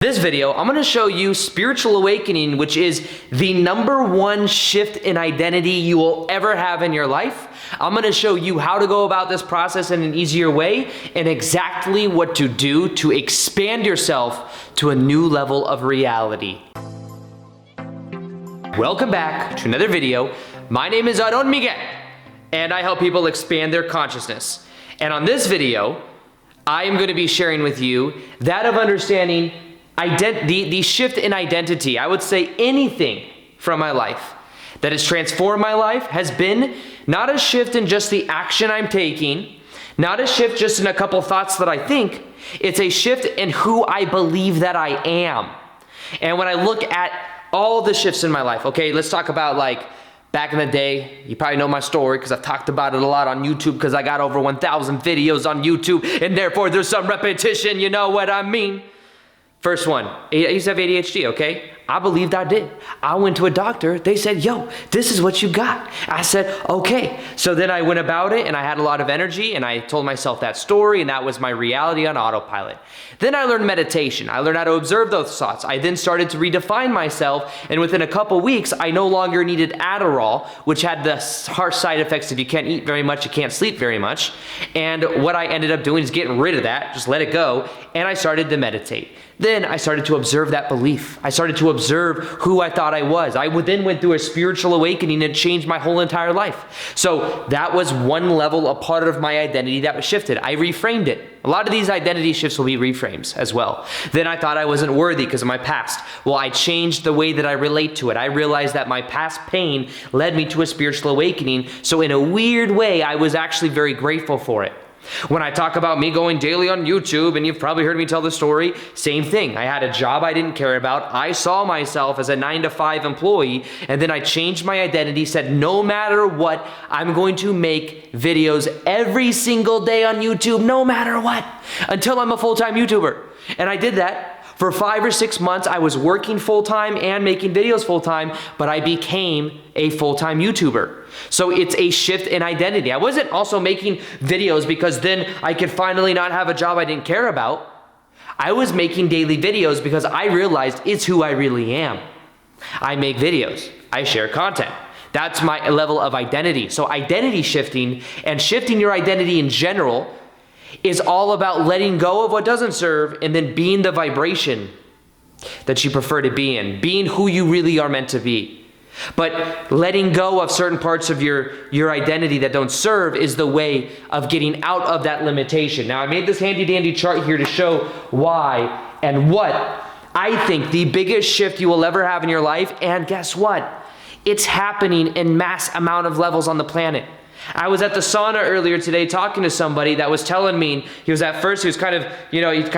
This video, I'm going to show you spiritual awakening, which is the #1 shift in identity you will ever have in your life. I'm going to show you how to go about this process in an easier way and exactly what to do to expand yourself to a new level of reality. Welcome back to another video. My name is Aaron Miguel, and I help people expand their consciousness. And on this video, I am going to be sharing with you that of understanding the shift in identity. I would say anything from my life that has transformed my life has been not a shift in just the action I'm taking, not a shift just in a couple thoughts that I think. It's a shift in who I believe that I am. And when I look at all the shifts in my life, okay, let's talk about like back in the day. You probably know my story because I've talked about it a lot on YouTube because I got over 1,000 videos on YouTube and therefore there's some repetition, you know what I mean? First one, I used to have ADHD, okay? I believed I did. I went to a doctor. They said, yo, this is what you got. I said, okay. So then I went about it and I had a lot of energy and I told myself that story and that was my reality on autopilot. Then I learned meditation. I learned how to observe those thoughts. I then started to redefine myself, and within a couple weeks, I no longer needed Adderall, which had the harsh side effects if you can't eat very much, you can't sleep very much. And what I ended up doing is getting rid of that, just let it go, and I started to meditate. Then I started to observe that belief. I started to observe who I thought I was. I then went through a spiritual awakening and changed my whole entire life. So that was one level, a part of my identity that was shifted. I reframed it. A lot of these identity shifts will be reframes as well. Then I thought I wasn't worthy because of my past. Well, I changed the way that I relate to it. I realized that my past pain led me to a spiritual awakening. So in a weird way, I was actually very grateful for it. When I talk about me going daily on YouTube, and you've probably heard me tell the story, same thing. I had a job I didn't care about. I saw myself as a 9-to-5 employee, and then I changed my identity, said no matter what, I'm going to make videos every single day on YouTube, no matter what, until I'm a full-time YouTuber. And I did that. For 5 or 6 months, I was working full-time and making videos full-time, but I became a full-time YouTuber. So it's a shift in identity. I wasn't also making videos because then I could finally not have a job I didn't care about. I was making daily videos because I realized it's who I really am. I make videos. I share content. That's my level of identity. So identity shifting and shifting your identity in general is all about letting go of what doesn't serve and then being the vibration that you prefer to be in, being who you really are meant to be. But letting go of certain parts of your identity that don't serve is the way of getting out of that limitation. Now, I made this handy dandy chart here to show why and what I think the biggest shift you will ever have in your life, and guess what? It's happening in mass amount of levels on the planet. I was at the sauna earlier today talking to somebody that was telling me, he was kind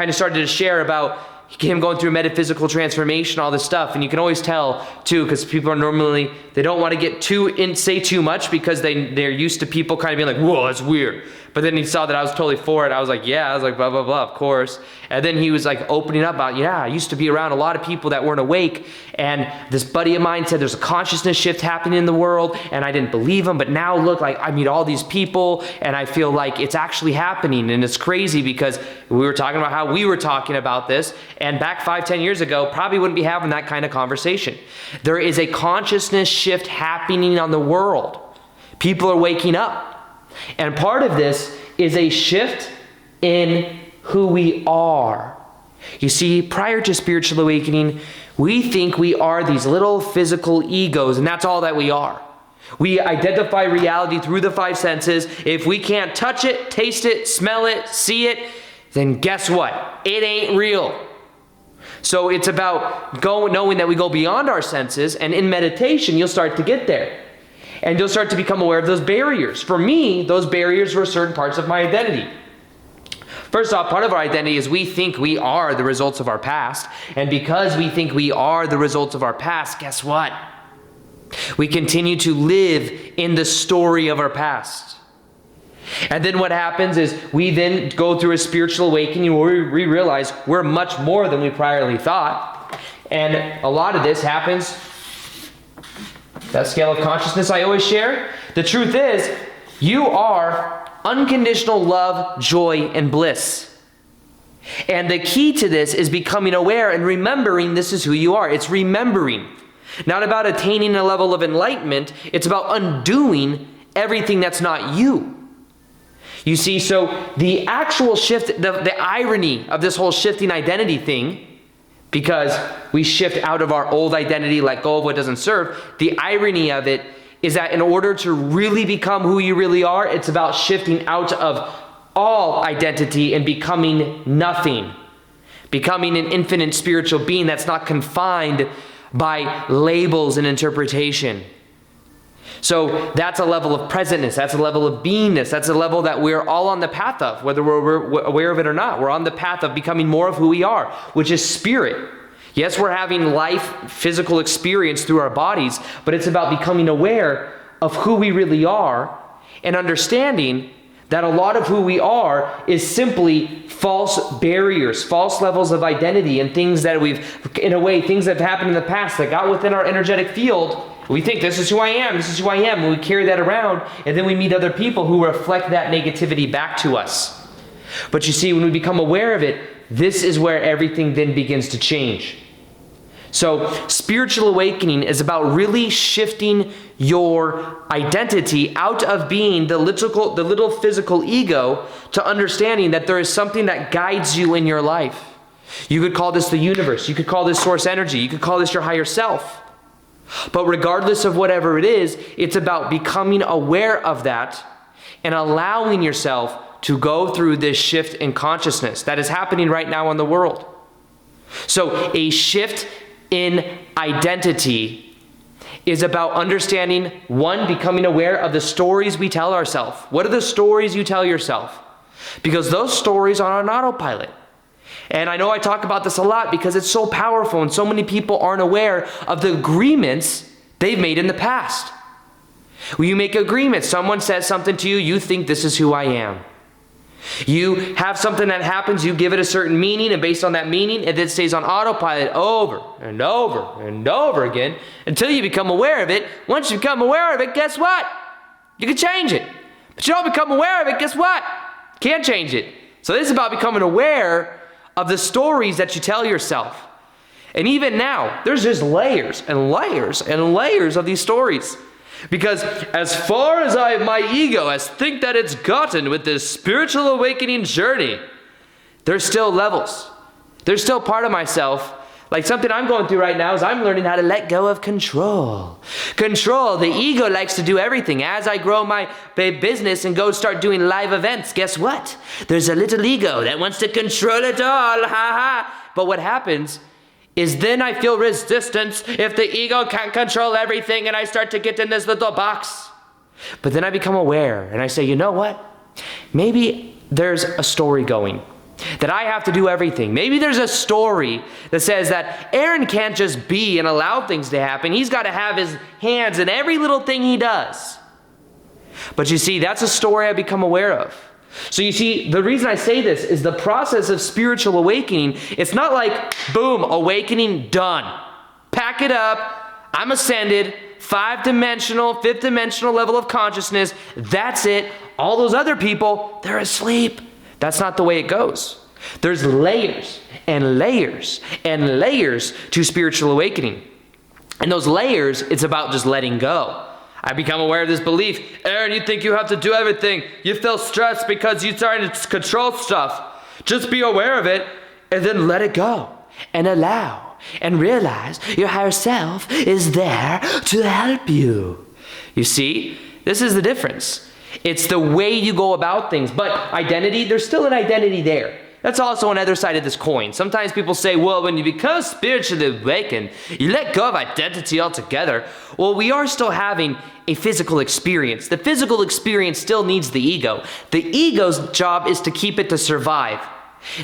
of started to share about him going through metaphysical transformation, all this stuff. And you can always tell too, because people are normally, they don't want to get say too much because they're used to people kind of being like, whoa, that's weird. But then he saw that I was totally for it. I was like, yeah, I was like, blah, blah, blah, of course. And then he was like opening up about, yeah, I used to be around a lot of people that weren't awake. And this buddy of mine said there's a consciousness shift happening in the world. And I didn't believe him. But now look, like I meet all these people and I feel like it's actually happening. And it's crazy because we were talking about how we were talking about this. And back 5-10 years ago, probably wouldn't be having that kind of conversation. There is a consciousness shift happening on the world. People are waking up. And part of this is a shift in who we are. You see, prior to spiritual awakening, we think we are these little physical egos, and that's all that we are. We identify reality through the 5 senses. If we can't touch it, taste it, smell it, see it, then guess what? It ain't real. So it's about knowing that we go beyond our senses, and in meditation, you'll start to get there. And you'll start to become aware of those barriers. For me, those barriers were certain parts of my identity. First off, part of our identity is we think we are the results of our past. And because we think we are the results of our past, guess what? We continue to live in the story of our past. And then what happens is we then go through a spiritual awakening where we realize we're much more than we priorly thought. And a lot of this happens, that scale of consciousness I always share. The truth is, you are unconditional love, joy, and bliss. And the key to this is becoming aware and remembering this is who you are. It's remembering. Not about attaining a level of enlightenment. It's about undoing everything that's not you. You see, so the actual shift, the irony of this whole shifting identity thing, because we shift out of our old identity, let go of what doesn't serve, the irony of it is that in order to really become who you really are, it's about shifting out of all identity and becoming nothing. Becoming an infinite spiritual being that's not confined by labels and interpretation. So that's a level of presentness, that's a level of beingness, that's a level that we're all on the path of, whether we're aware of it or not. We're on the path of becoming more of who we are, which is spirit. Yes, we're having life, physical experience through our bodies, but it's about becoming aware of who we really are and understanding that a lot of who we are is simply false barriers, false levels of identity, and things that things that have happened in the past that got within our energetic field. We think this is who I am, this is who I am, and we carry that around, and then we meet other people who reflect that negativity back to us. But you see, when we become aware of it, this is where everything then begins to change. So spiritual awakening is about really shifting your identity out of being the little physical ego to understanding that there is something that guides you in your life. You could call this the universe. You could call this source energy. You could call this your higher self. But regardless of whatever it is, it's about becoming aware of that and allowing yourself to go through this shift in consciousness that is happening right now in the world. So a shift in identity is about understanding, one, becoming aware of the stories we tell ourselves. What are the stories you tell yourself? Because those stories are on autopilot. And I know I talk about this a lot because it's so powerful and so many people aren't aware of the agreements they've made in the past. When you make agreements, someone says something to you, you think this is who I am. You have something that happens, you give it a certain meaning, and based on that meaning, it then stays on autopilot over and over and over again until you become aware of it. Once you become aware of it, guess what? You can change it. But you don't become aware of it, guess what? Can't change it. So this is about becoming aware of the stories that you tell yourself. And even now, there's just layers and layers and layers of these stories. Because as far as my ego has think that it's gotten with this spiritual awakening journey, there's still levels. There's still part of myself. Like something I'm going through right now is I'm learning how to let go of control. Control. The ego likes to do everything. As I grow my business and go start doing live events, guess what? There's a little ego that wants to control it all. Ha ha. But what happens is then I feel resistance if the ego can't control everything and I start to get in this little box. But then I become aware and I say, you know what? Maybe there's a story going that I have to do everything. Maybe there's a story that says that Aaron can't just be and allow things to happen. He's got to have his hands in every little thing he does. But you see, that's a story I become aware of. So you see, the reason I say this is the process of spiritual awakening. It's not like, boom, awakening, done. Pack it up, I'm ascended, 5-dimensional, 5th-dimensional level of consciousness. That's it. All those other people, they're asleep. That's not the way it goes. There's layers and layers and layers to spiritual awakening. And those layers, it's about just letting go. I become aware of this belief. Aaron, you think you have to do everything. You feel stressed because you're trying to control stuff. Just be aware of it and then let it go and allow and realize your higher self is there to help you. You see, this is the difference. It's the way you go about things. But identity, there's still an identity there. That's also another side of this coin. Sometimes people say, well, when you become spiritually awakened, you let go of identity altogether. Well, we are still having a physical experience. The physical experience still needs the ego. The ego's job is to keep it to survive.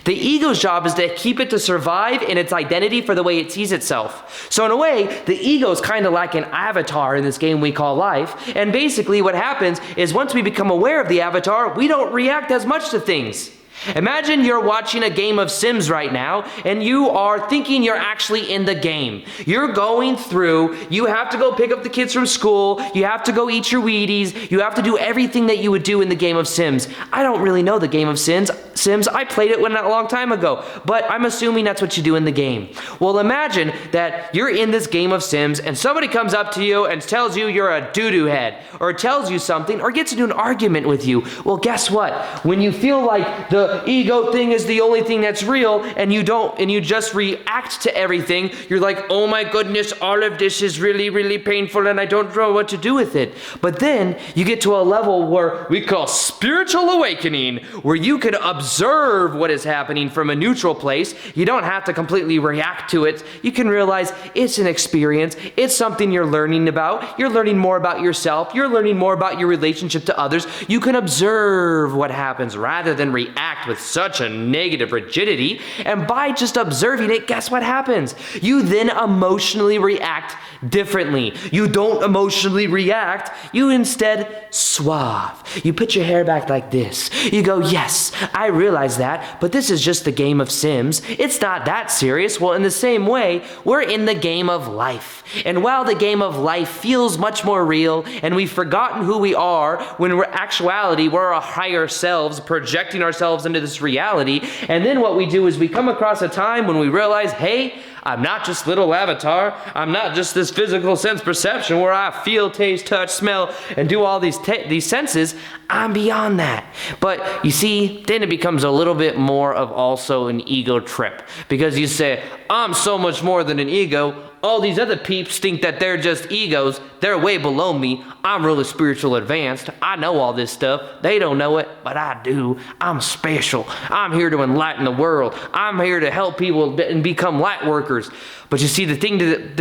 The ego's job is to keep it to survive in its identity for the way it sees itself. So in a way, the ego is kind of like an avatar in this game we call life. And basically what happens is once we become aware of the avatar, we don't react as much to things. Imagine you're watching a game of Sims right now and you are thinking you're actually in the game. You're going through, you have to go pick up the kids from school, you have to go eat your Wheaties, you have to do everything that you would do in the game of Sims. I don't really know the game of Sims. Sims? I played it a long time ago, but I'm assuming that's what you do in the game. Well, imagine that you're in this game of Sims and somebody comes up to you and tells you you're a doo-doo head, or tells you something, or gets into an argument with you. Well, guess what? When you feel like the ego thing is the only thing that's real, and you just react to everything, you're like, oh my goodness, all of this is really, really painful and I don't know what to do with it. But then you get to a level where we call spiritual awakening, where you can observe what is happening from a neutral place. You don't have to completely react to it. You can realize it's an experience. It's something you're learning about. You're learning more about yourself. You're learning more about your relationship to others. You can observe what happens rather than react with such a negative rigidity. And by just observing it, guess what happens? You then emotionally react differently. You don't emotionally react. You instead suave. You put your hair back like this. You go, yes, I realize that, but this is just the game of Sims. It's not that serious. Well, in the same way, we're in the game of life. And while the game of life feels much more real, and we've forgotten who we are, when in actuality, we're our higher selves projecting ourselves into this reality. And then what we do is we come across a time when we realize, hey, I'm not just little avatar. I'm not just this physical sense perception where I feel, taste, touch, smell, and do all these senses. I'm beyond that. But you see, then it becomes a little bit more of also an ego trip, because you say, I'm so much more than an ego. All these other peeps think that they're just egos. They're way below me. I'm really spiritual advanced. I know all this stuff. They don't know it, but I do. I'm special. I'm here to enlighten the world. I'm here to help people and become light workers. But you see, the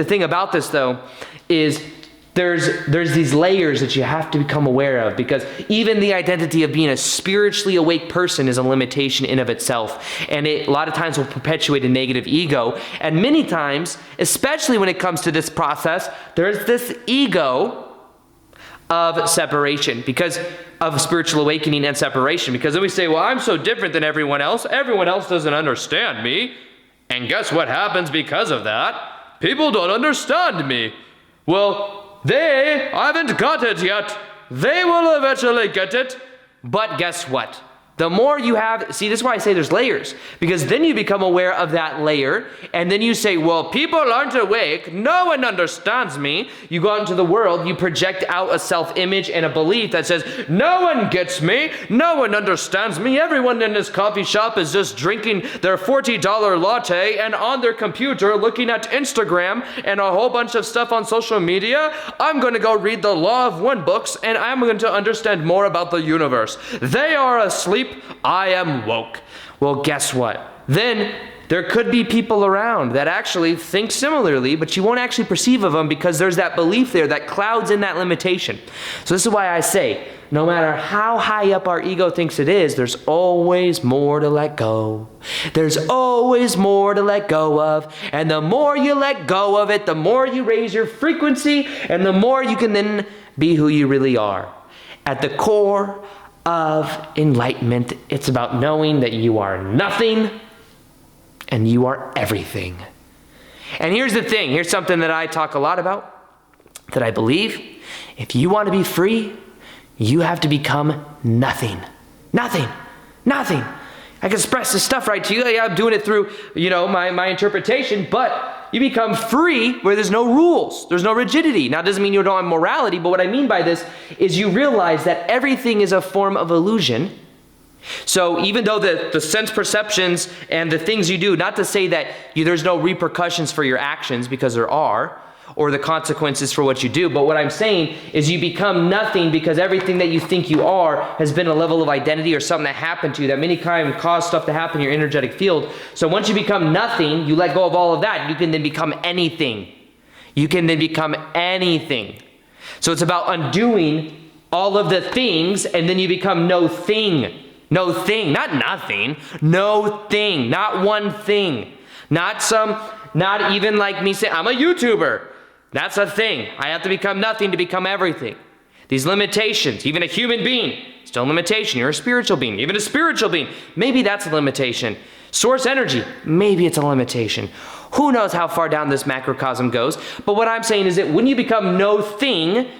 thing about this, though, is there's these layers that you have to become aware of, because even the identity of being a spiritually awake person is a limitation in of itself, and it a lot of times will perpetuate a negative ego. And many times, especially when it comes to this process, there's this ego of separation, because of spiritual awakening and separation, because then we say, well, I'm so different than everyone else doesn't understand me. And guess what happens because of that? People don't understand me. Well, they haven't got it yet. They will eventually get it. But guess what? The more you have, see, this is why I say there's layers, because then you become aware of that layer, and then you say, well, people aren't awake. No one understands me. You go out into the world, you project out a self-image and a belief that says, no one gets me. No one understands me. Everyone in this coffee shop is just drinking their $40 latte and on their computer looking at Instagram and a whole bunch of stuff on social media. I'm going to go read the Law of One books, and I'm going to understand more about the universe. They are asleep. I am woke. Well, guess what? Then there could be people around that actually think similarly, but you won't actually perceive of them because there's that belief there that clouds in that limitation. So this is why I say, no matter how high up our ego thinks it is, there's always more to let go. There's always more to let go of. And the more you let go of it, the more you raise your frequency, and the more you can then be who you really are. At the core of enlightenment, it's about knowing that you are nothing and you are everything. And here's the thing, here's something that I talk a lot about, that I believe. If you want to be free, you have to become nothing. Nothing. Nothing. I can express this stuff right to you. I'm doing it through, my interpretation, but you become free where there's no rules. There's no rigidity. Now, it doesn't mean you don't have morality, but what I mean by this is you realize that everything is a form of illusion. So even though the sense perceptions and the things you do, not to say that there's no repercussions for your actions, because there are, or the consequences for what you do. But what I'm saying is you become nothing because everything that you think you are has been a level of identity or something that happened to you that many times caused stuff to happen in your energetic field. So once you become nothing, you let go of all of that, you can then become anything. You can then become anything. So it's about undoing all of the things, and then you become no thing. No thing, not nothing. No thing, not one thing. Not even like me saying, I'm a YouTuber. That's a thing. I have to become nothing to become everything. These limitations, even a human being, still a limitation. You're a spiritual being. Even a spiritual being, maybe that's a limitation. Source energy, maybe it's a limitation. Who knows how far down this macrocosm goes? But what I'm saying is that when you become no thing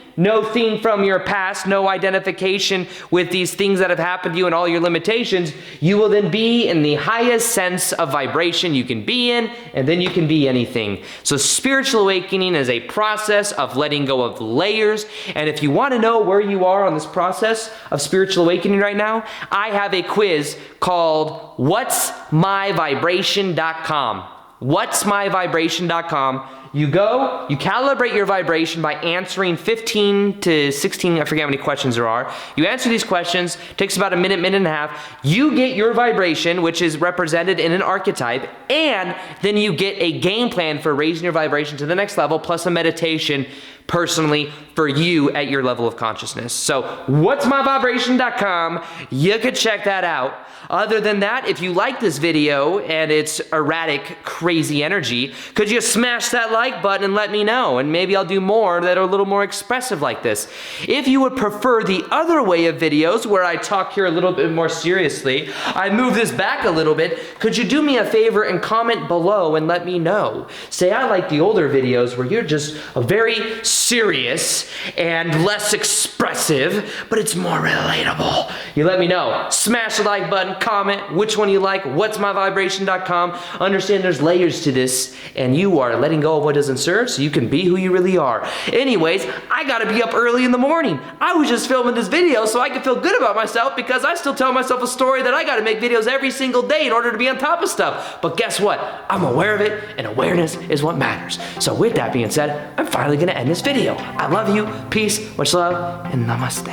from your past, no identification with these things that have happened to you and all your limitations, you will then be in the highest sense of vibration you can be in, and then you can be anything. So spiritual awakening is a process of letting go of layers, and if you want to know where you are on this process of spiritual awakening right now, I have a quiz called whatsmyvibration.com. Whatsmyvibration.com. You go, you calibrate your vibration by answering 15 to 16, I forget how many questions there are. You answer these questions, takes about a minute, minute and a half. You get your vibration, which is represented in an archetype, and then you get a game plan for raising your vibration to the next level, plus a meditation personally for you at your level of consciousness. So whatsmyvibration.com, you could check that out. Other than that, if you like this video and it's erratic, crazy energy, could you smash that like button and let me know? And maybe I'll do more that are a little more expressive like this. If you would prefer the other way of videos where I talk here a little bit more seriously, I move this back a little bit, could you do me a favor and comment below and let me know? Say I like the older videos where you're just a very serious and less expressive, but it's more relatable. You let me know. Smash the like button, comment which one you like, whatsmyvibration.com. Understand there's layers to this, and you are letting go of what doesn't serve so you can be who you really are. Anyways, I gotta be up early in the morning. I was just filming this video so I could feel good about myself because I still tell myself a story that I gotta make videos every single day in order to be on top of stuff. But guess what? I'm aware of it, and awareness is what matters. So with that being said, I'm finally gonna end this video. I love you, peace, much love, and namaste.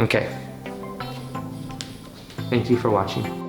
Okay. Thank you for watching.